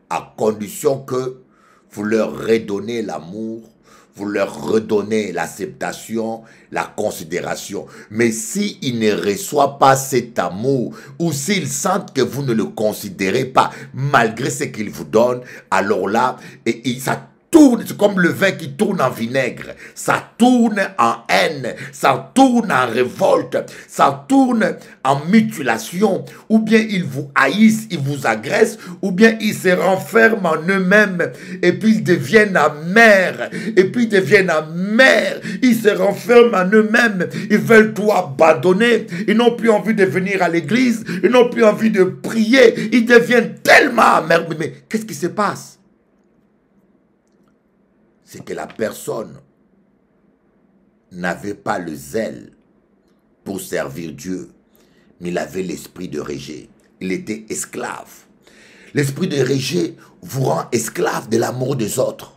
à condition que vous leur redonnez l'amour, vous leur redonnez l'acceptation, la considération. Mais s'ils ne reçoivent pas cet amour, ou s'ils sentent que vous ne le considérez pas, malgré ce qu'ils vous donnent, alors là, ça tourne, c'est comme le vin qui tourne en vinaigre. Ça tourne en haine, ça tourne en révolte, ça tourne en mutilation. Ou bien ils vous haïssent, ils vous agressent, ou bien ils se renferment en eux-mêmes, et puis ils deviennent amers, ils se renferment en eux-mêmes, ils veulent tout abandonner, ils n'ont plus envie de venir à l'église, ils n'ont plus envie de prier, ils deviennent tellement amers. Mais qu'est-ce qui se passe? C'est que la personne n'avait pas le zèle pour servir Dieu, mais il avait l'esprit de rejet. Il était esclave. L'esprit de rejet vous rend esclave de l'amour des autres.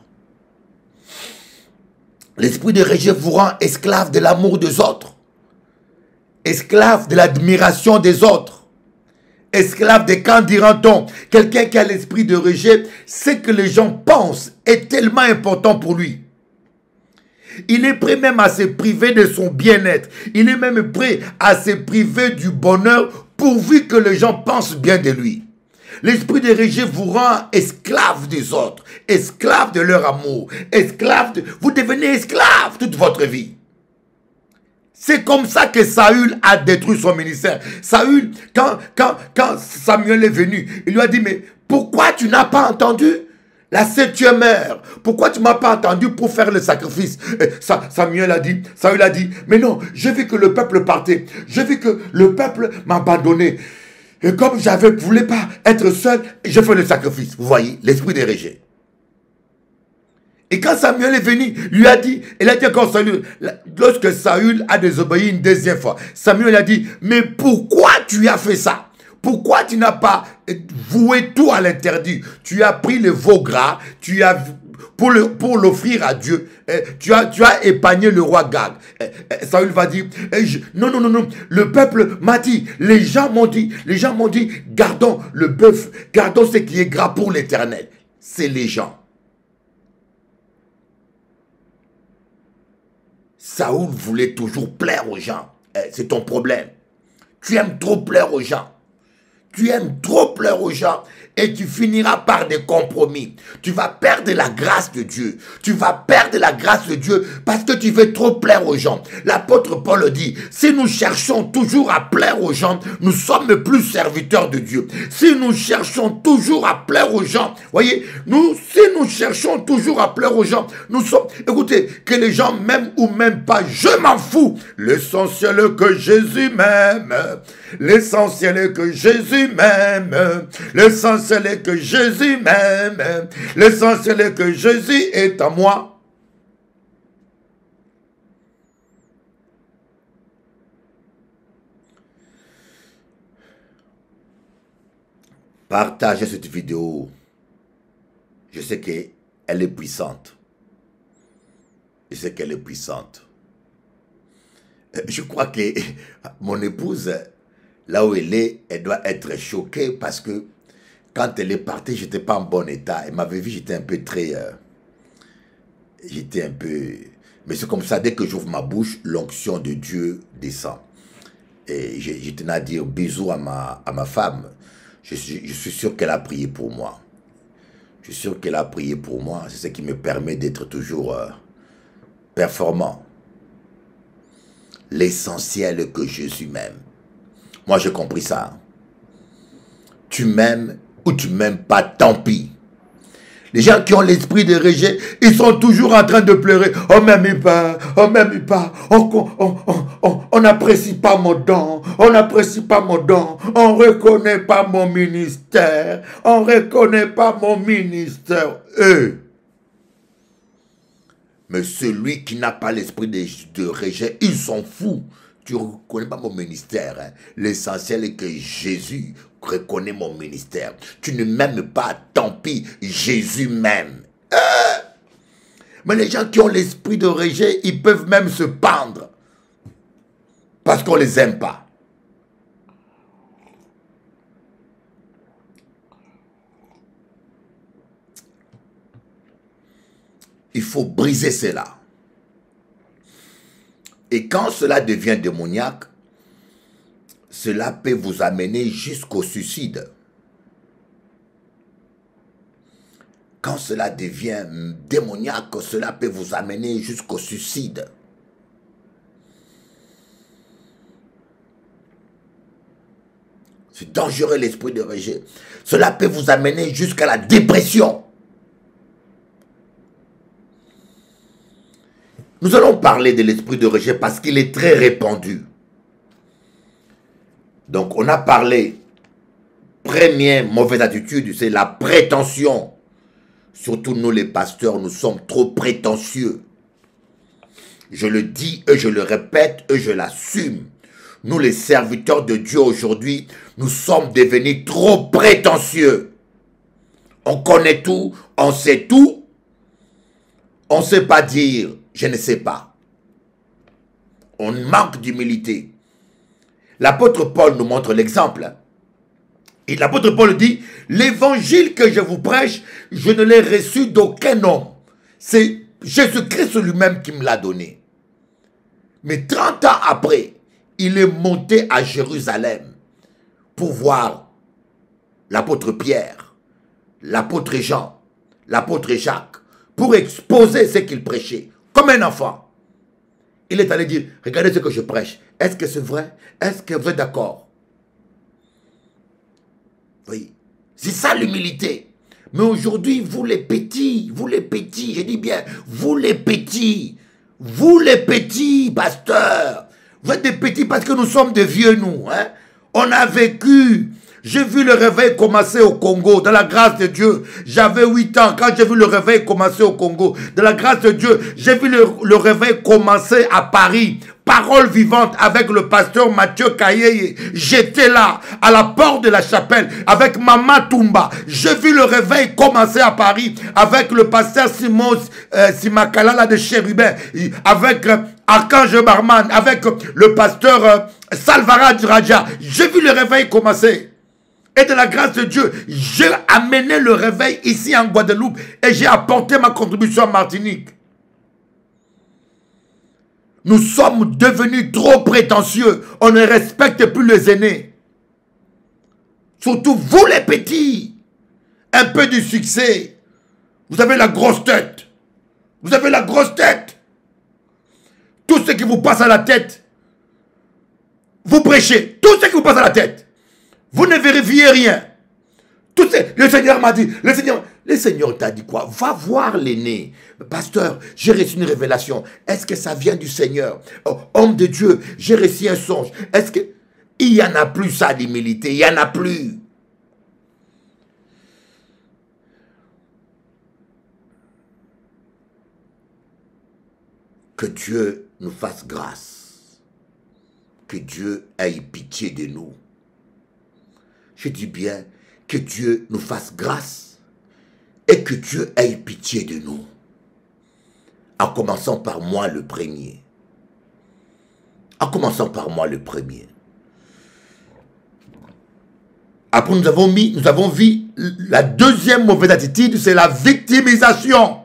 L'esprit de rejet vous rend esclave de l'amour des autres. Esclave de l'admiration des autres. Esclave de quand dira-t-on. Quelqu'un qui a l'esprit de rejet, ce que les gens pensent est tellement important pour lui. Il est prêt même à se priver de son bien-être. Il est même prêt à se priver du bonheur pourvu que les gens pensent bien de lui. L'esprit de rejet vous rend esclave des autres, esclave de leur amour, vous devenez esclave toute votre vie. C'est comme ça que Saül a détruit son ministère. Saül, quand Samuel est venu, il lui a dit, mais pourquoi tu n'as pas entendu la 7e heure? Pourquoi tu ne m'as pas entendu pour faire le sacrifice? Saül a dit, mais non, j'ai vu que le peuple partait. J'ai vu que le peuple m'abandonnait. Et comme je ne voulais pas être seul, j'ai fait le sacrifice. Vous voyez, l'esprit de rejet. Et quand Samuel est venu, il a dit encore Saül, lorsque Saül a désobéi une deuxième fois, Samuel a dit, mais pourquoi tu as fait ça? Pourquoi tu n'as pas voué tout à l'interdit? Tu as pris le veau gras, pour l'offrir à Dieu, tu as épargné le roi Gag. Saül va dire, non, le peuple m'a dit, les gens m'ont dit, gardons le bœuf, gardons ce qui est gras pour l'Éternel. C'est les gens. Saül voulait toujours plaire aux gens. C'est ton problème. Tu aimes trop plaire aux gens. Tu aimes trop plaire aux gens et tu finiras par des compromis. Tu vas perdre la grâce de Dieu. Tu vas perdre la grâce de Dieu parce que tu veux trop plaire aux gens. L'apôtre Paul dit, si nous cherchons toujours à plaire aux gens, nous sommes plus serviteurs de Dieu. Si nous cherchons toujours à plaire aux gens, voyez, si nous cherchons toujours à plaire aux gens, nous sommes, écoutez, que les gens m'aiment ou m'aiment pas, je m'en fous. L'essentiel est que Jésus m'aime. L'essentiel est que Jésus m'aime. L'essentiel est que Jésus m'aime. L'essentiel est que Jésus est à moi. Partagez cette vidéo. Je sais qu'elle est puissante. Je sais qu'elle est puissante. Je crois que mon épouse, là où elle est, elle doit être choquée parce que quand elle est partie, je n'étais pas en bon état. Elle m'avait vu, j'étais un peu très... j'étais un peu... Mais c'est comme ça, dès que j'ouvre ma bouche, l'onction de Dieu descend. Et je tenais à dire bisous à ma femme. Je suis sûr qu'elle a prié pour moi. Je suis sûr qu'elle a prié pour moi. C'est ce qui me permet d'être toujours performant. L'essentiel est que Jésus m'aime. Moi, j'ai compris ça. Tu m'aimes ou tu m'aimes pas, tant pis. Les gens qui ont l'esprit de rejet, ils sont toujours en train de pleurer. On m'aime pas, on m'aime pas, on n'apprécie pas mon don, on n'apprécie pas mon don, on ne reconnaît pas mon ministère, on ne reconnaît pas mon ministère. Mais celui qui n'a pas l'esprit de rejet, il s'en fout. Tu ne reconnais pas mon ministère. Hein. L'essentiel est que Jésus reconnaît mon ministère. Tu ne m'aimes pas, tant pis, Jésus m'aime. Mais les gens qui ont l'esprit de rejet, ils peuvent même se pendre. Parce qu'on ne les aime pas. Il faut briser cela. Et quand cela devient démoniaque, cela peut vous amener jusqu'au suicide. Quand cela devient démoniaque, cela peut vous amener jusqu'au suicide. C'est dangereux l'esprit de rejet. Cela peut vous amener jusqu'à la dépression. Nous allons parler de l'esprit de rejet parce qu'il est très répandu. Donc, on a parlé, première mauvaise attitude, c'est la prétention. Surtout nous les pasteurs, nous sommes trop prétentieux. Je le dis et je le répète et je l'assume. Nous les serviteurs de Dieu aujourd'hui, nous sommes devenus trop prétentieux. On connaît tout, on sait tout. On ne sait pas dire « je ne sais pas ». On manque d'humilité. L'apôtre Paul nous montre l'exemple. Et l'apôtre Paul dit « l'évangile que je vous prêche, je ne l'ai reçu d'aucun homme. C'est Jésus-Christ lui-même qui me l'a donné. » Mais 30 ans après, il est monté à Jérusalem pour voir l'apôtre Pierre, l'apôtre Jean, l'apôtre Jacques, pour exposer ce qu'il prêchait, comme un enfant. Il est allé dire, regardez ce que je prêche. Est-ce que c'est vrai? Est-ce que vous êtes d'accord? Oui, c'est ça l'humilité. Mais aujourd'hui, vous les petits, je dis bien, vous les petits, pasteurs, vous êtes des petits parce que nous sommes des vieux, nous. Hein? On a vécu. J'ai vu le réveil commencer au Congo, dans la grâce de Dieu. J'avais 8 ans quand j'ai vu le réveil commencer au Congo. Dans la grâce de Dieu, j'ai vu le réveil commencer à Paris. Parole vivante avec le pasteur Mathieu Kayeye. J'étais là, à la porte de la chapelle, avec Mama Toumba. J'ai vu le réveil commencer à Paris, avec le pasteur Simon Simakalala de Chérubin, avec Archange Barman, avec le pasteur Salvara Raja. J'ai vu le réveil commencer. Et de la grâce de Dieu, j'ai amené le réveil ici en Guadeloupe et j'ai apporté ma contribution en Martinique. Nous sommes devenus trop prétentieux. On ne respecte plus les aînés. Surtout vous les petits. Un peu de succès. Vous avez la grosse tête. Vous avez la grosse tête. Tout ce qui vous passe à la tête, vous prêchez. Tout ce qui vous passe à la tête. Vous ne vérifiez rien. Le Seigneur m'a dit, le Seigneur t'a dit quoi? Va voir l'aîné. Pasteur, j'ai reçu une révélation. Est-ce que ça vient du Seigneur? Oh, homme de Dieu, j'ai reçu un songe. Est-ce que... Il n'y en a plus ça d'humilité. Il n'y en a plus. Que Dieu nous fasse grâce. Que Dieu ait pitié de nous. Je dis bien, que Dieu nous fasse grâce et que Dieu ait pitié de nous. En commençant par moi le premier. En commençant par moi le premier. Après, nous avons vu la deuxième mauvaise attitude, c'est la victimisation.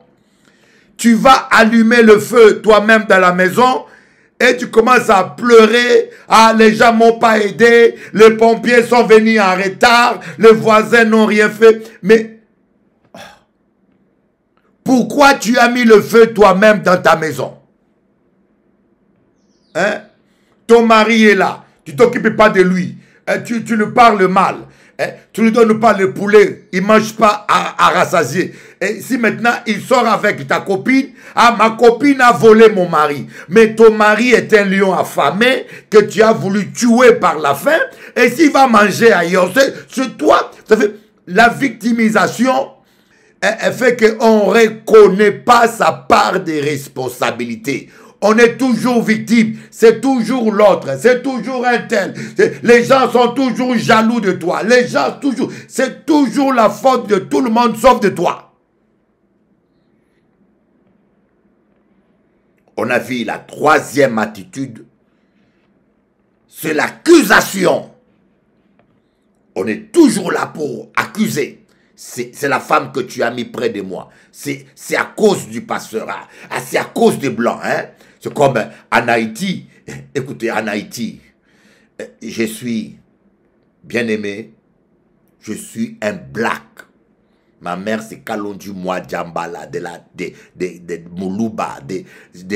Tu vas allumer le feu toi-même dans la maison et tu commences à pleurer. Ah, les gens m'ont pas aidé, les pompiers sont venus en retard, les voisins n'ont rien fait. Mais pourquoi tu as mis le feu toi-même dans ta maison? Hein? Ton mari est là, tu ne t'occupes pas de lui, tu lui parles mal. Tu lui donnes pas le poulet, il ne mange pas à rassasier. Et si maintenant il sort avec ta copine, ah, ma copine a volé mon mari. Mais ton mari est un lion affamé que tu as voulu tuer par la faim. Et s'il va manger ailleurs, c'est toi. Ça fait, la victimisation, elle fait qu'on ne reconnaît pas sa part des responsabilités. On est toujours victime, c'est toujours l'autre, c'est toujours un tel. Les gens sont toujours jaloux de toi. Les gens toujours, c'est toujours la faute de tout le monde sauf de toi. On a vu la troisième attitude, c'est l'accusation. On est toujours là pour accuser. C'est la femme que tu as mis près de moi. C'est à cause du pasteur. C'est à cause des Blancs. Hein? C'est comme en Haïti. Écoutez, en Haïti, je suis bien aimé. Je suis un black. Ma mère, c'est Kalondu Mouadjambala, de Moulouba, des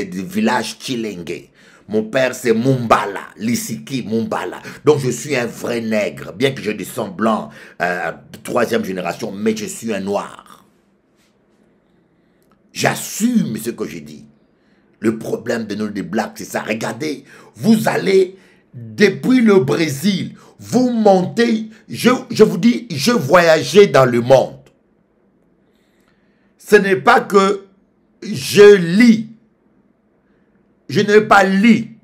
villages Chilenge. Mon père, c'est Mumbala, Lissiki Mumbala. Donc, je suis un vrai nègre, bien que je descends blanc, de troisième génération, mais je suis un noir. J'assume ce que je dis. Le problème de nous, les blacks, c'est ça. Regardez, vous allez depuis le Brésil, vous montez, je vous dis, je voyageais dans le monde. Ce n'est pas que je lis. Je n'ai pas lu,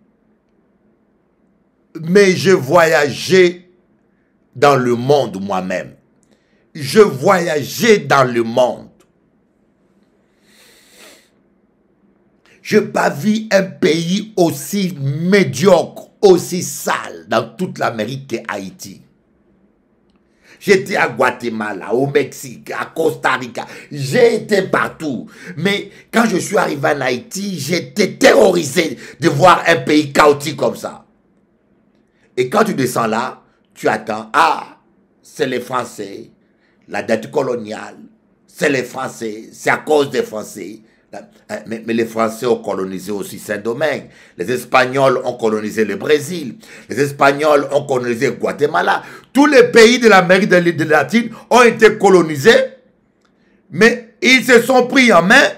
mais je voyageais dans le monde moi-même. Je voyageais dans le monde. Je n'ai pas vu un pays aussi médiocre, aussi sale dans toute l'Amérique qu'Haïti. J'étais à Guatemala, au Mexique, à Costa Rica. J'ai été partout. Mais quand je suis arrivé en Haïti, j'étais terrorisé de voir un pays chaotique comme ça. Et quand tu descends là, tu attends. Ah, c'est les Français. La dette coloniale, c'est les Français. C'est à cause des Français. Mais les Français ont colonisé aussi Saint-Domingue. Les Espagnols ont colonisé le Brésil. Les Espagnols ont colonisé le Guatemala. Tous les pays de l'Amérique latine ont été colonisés. Mais ils se sont pris en main.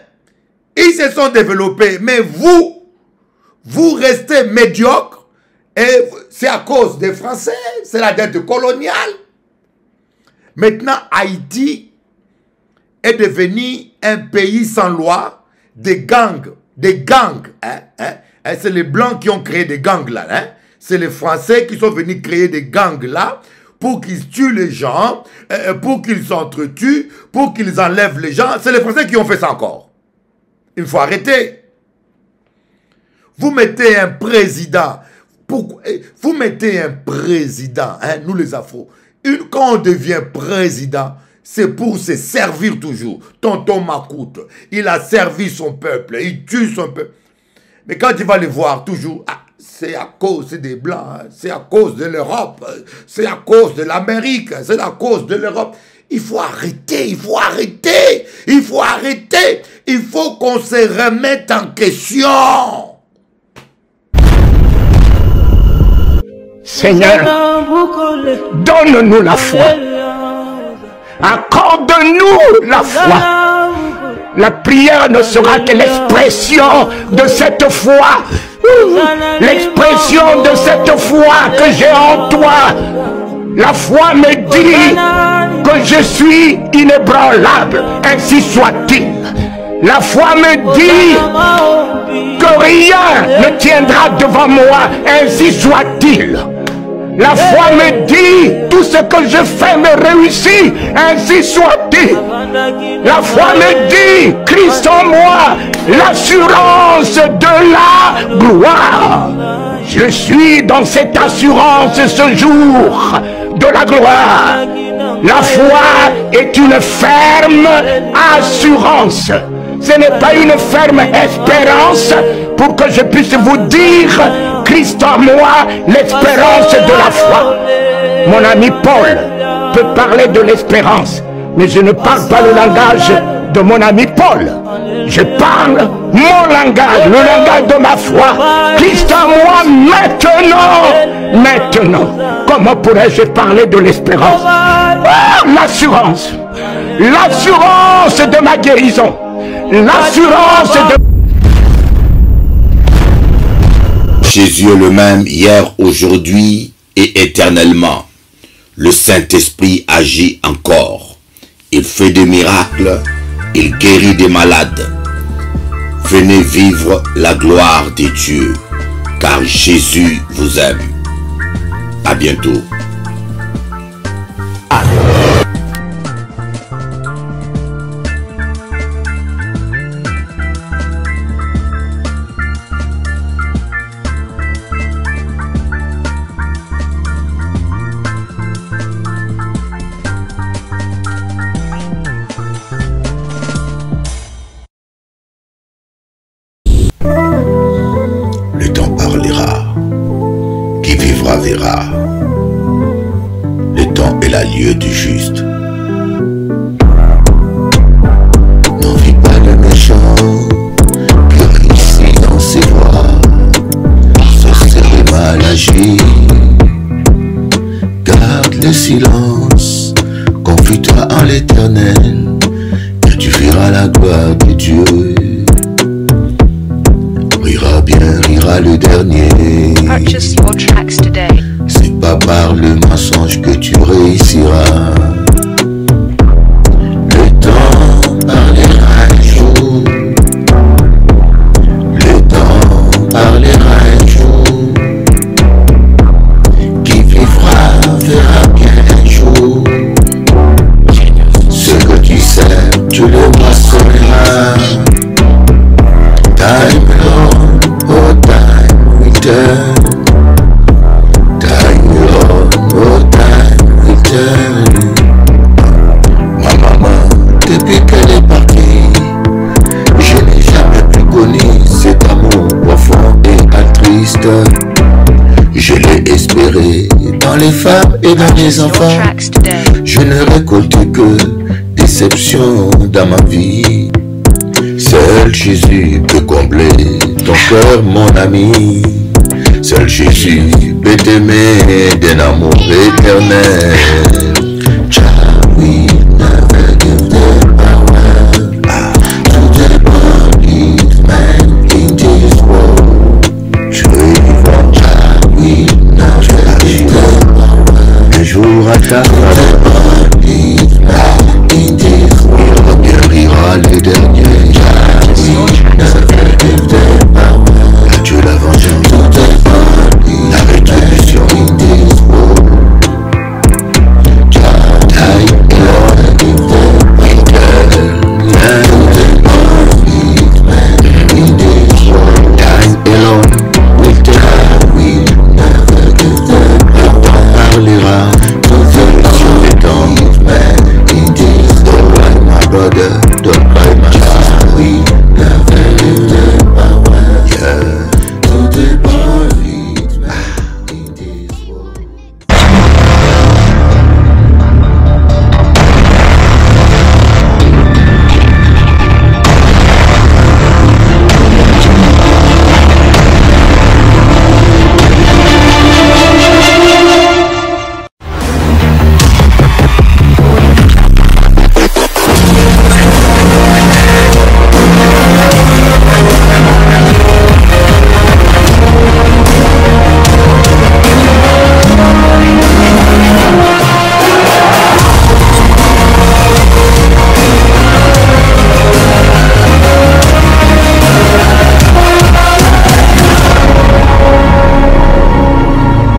Ils se sont développés. Mais vous restez médiocres. Et c'est à cause des Français. C'est la dette coloniale. Maintenant, Haïti est devenu un pays sans loi. Des gangs. C'est les Blancs qui ont créé des gangs là. Hein? C'est les Français qui sont venus créer des gangs là pour qu'ils tuent les gens, pour qu'ils s'entretuent, pour qu'ils enlèvent les gens. C'est les Français qui ont fait ça encore. Il faut arrêter. Vous mettez un président. Vous mettez un président, hein, nous les Afro. Quand on devient président, c'est pour se servir toujours. Tonton Macoute, il a servi son peuple, il tue son peuple. Mais quand tu vas le voir toujours, ah, c'est à cause des Blancs, c'est à cause de l'Europe, c'est à cause de l'Amérique, c'est à cause de l'Europe. Il faut arrêter, il faut arrêter, il faut arrêter. Il faut qu'on se remette en question. Seigneur, donne-nous la foi. Accorde-nous la foi. La prière ne sera que l'expression de cette foi. L'expression de cette foi que j'ai en toi. La foi me dit que je suis inébranlable, ainsi soit-il. La foi me dit que rien ne tiendra devant moi, ainsi soit-il. La foi me dit tout ce que je fais me réussit, ainsi soit-il. La foi me dit Christ en moi, l'assurance de la gloire. Je suis dans cette assurance ce jour de la gloire. La foi est une ferme assurance. Ce n'est pas une ferme espérance pour que je puisse vous dire Christ en moi, l'espérance de la foi. Mon ami Paul peut parler de l'espérance, mais je ne parle pas le langage de mon ami Paul. Je parle mon langage, le langage de ma foi. Christ en moi maintenant. Comment pourrais-je parler de l'espérance? L'assurance. L'assurance de ma guérison. L'assurance de... Jésus est le même hier, aujourd'hui et éternellement. Le Saint-Esprit agit encore. Il fait des miracles, il guérit des malades. Venez vivre la gloire de Dieu, car Jésus vous aime. À bientôt. Le temps parlera, qui vivra verra. Le temps est la lieue du juste. N'envie pas le méchant qui réussit dans ses voies. Ce serait mal agi. Garde le silence, confie-toi en l'Éternel, et tu verras la gloire de Dieu. Rira bien, rira le dernier. C'est pas par le mensonge que tu réussiras. Le temps parlera un jour. Le temps parlera un jour. Qui vivra verra bien un jour. Ce que tu sers, tu le moissonneras. Time Lord, oh time return. Time Lord, oh time return. Ma maman, depuis qu'elle est partie, je n'ai jamais plus connu cet amour profond et altruiste. Je l'ai espéré dans les femmes et dans les enfants. Je ne récolte que déception dans ma vie. Seul Jésus peut combler ton cœur, mon ami. Seul Jésus peut t'aimer d'un amour éternel. Child, we never give the power to the bodies, man, in this world. Child, we never give the power. Un jour à ta faveur.